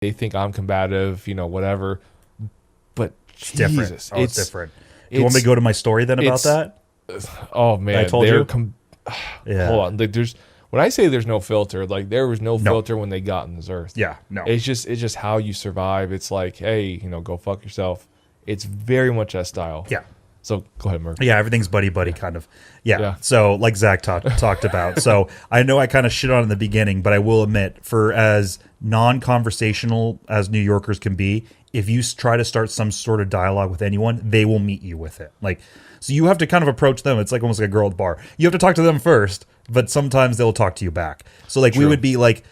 they think I'm combative, whatever. But It's Jesus, different. It's different. Do you want me to go to my story then about that? Oh man, I told you. Yeah. Hold on. Like when I say there's no filter, like there was no filter when they got on this earth. Yeah, no. It's just how you survive. It's like, hey, go fuck yourself. It's very much that style. Yeah. So go ahead, Merc. Yeah, everything's buddy kind of. Yeah. So like Zach talked about. So I know I kind of shit on in the beginning, but I will admit, for as non-conversational as New Yorkers can be, if you try to start some sort of dialogue with anyone, they will meet you with it. Like, so you have to kind of approach them. It's like almost like a girl at the bar. You have to talk to them first, but sometimes they'll talk to you back. So like we would be like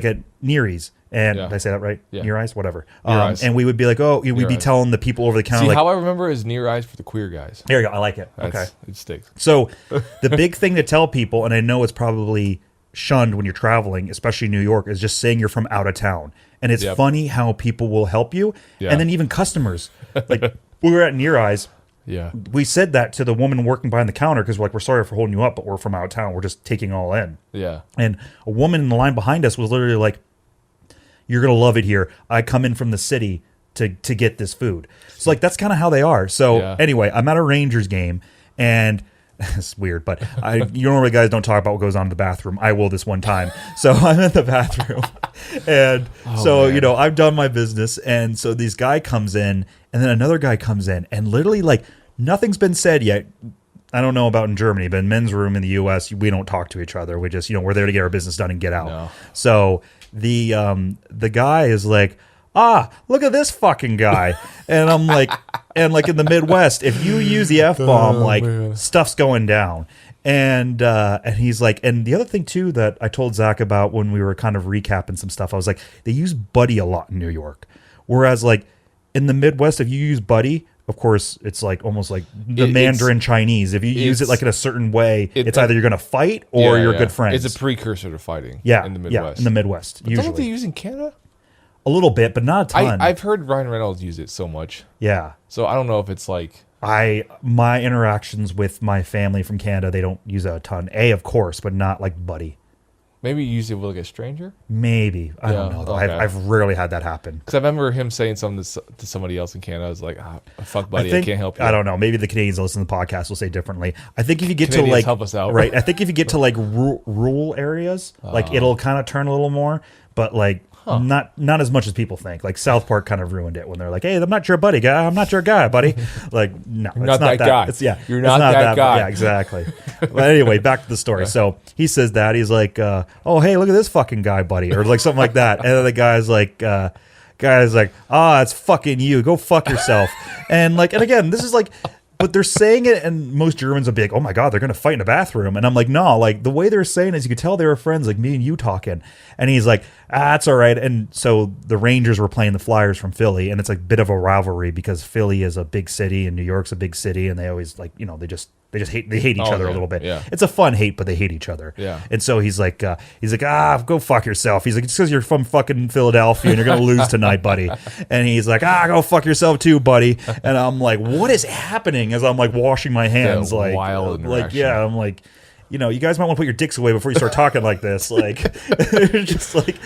at Neary's. And did I say that right? Yeah. Near Eyes? Whatever. Near Eyes. And we would be like, we'd be telling the people over the counter. See, like, how I remember is Near Eyes for the queer guys. There you go. I like it. Okay. It sticks. So the big thing to tell people, and I know it's probably shunned when you're traveling, especially New York, is just saying you're from out of town. And it's funny how people will help you. Yeah. And then even customers. Like, we were at Near Eyes. Yeah. We said that to the woman working behind the counter because we're sorry for holding you up, but we're from out of town. We're just taking all in. Yeah. And a woman in the line behind us was literally like, you're going to love it here. I come in from the city to get this food. So like, that's kind of how they are. So anyway, I'm at a Rangers game and it's weird, but you normally guys don't talk about what goes on in the bathroom. I will this one time. So I'm in the bathroom and I've done my business. And so this guy comes in and then another guy comes in and literally like nothing's been said yet. I don't know about in Germany, but in men's room in the US, we don't talk to each other. We just, we're there to get our business done and get out. No. So the guy is like, look at this fucking guy. And I'm like, and like in the Midwest, if you use the F-bomb, stuff's going down. And he's like, and the other thing too that I told Zach about when we were kind of recapping some stuff, I was like, they use buddy a lot in New York. Whereas like in the Midwest, if you use buddy, of course, it's like almost like the Mandarin Chinese. If you use it like in a certain way, it's either you're going to fight or you're good friends. It's a precursor to fighting. Yeah, in the Midwest. Yeah, in the Midwest. But usually. Don't they use in Canada? A little bit, but not a ton. I've heard Ryan Reynolds use it so much. Yeah. So I don't know if it's like my interactions with my family from Canada, they don't use it a ton. Of course, but not like buddy. Maybe you use it with like a stranger? Maybe. I don't know, though. Okay. I've rarely had that happen. Because I remember him saying something to somebody else in Canada. I was like, fuck buddy, I can't help you. I don't know. Maybe the Canadians that listen to the podcast will say differently. I think if you get Canadians to like... help us out. Right. I think if you get to like rural areas, like it'll kind of turn a little more. But like not as much as people think. Like South Park kind of ruined it when they're like, hey, I'm not your buddy guy. I'm not your guy, buddy. Like, no. You're not that guy. You're not that guy. Yeah, exactly. But anyway, back to the story. So he says that. He's like, oh, hey, look at this fucking guy, buddy. Or like something like that. And then the guy's like, it's fucking you. Go fuck yourself. And again, this is like... But they're saying it, and most Germans would be like, oh my God, they're going to fight in a bathroom. And I'm like, no, like the way they're saying it is you could tell they were friends, like me and you talking. And he's like, it's all right. And so the Rangers were playing the Flyers from Philly, and it's like a bit of a rivalry because Philly is a big city and New York's a big city, and they always like, they hate each other a little bit. Yeah. It's a fun hate, but they hate each other. Yeah. And so he's like, go fuck yourself. He's like, it's because you're from fucking Philadelphia and you're going to lose tonight, buddy. And he's like, go fuck yourself too, buddy. And I'm like, what is happening? As I'm like washing my hands, like wild interaction. I'm like, you guys might want to put your dicks away before you start talking like this. Like, just like,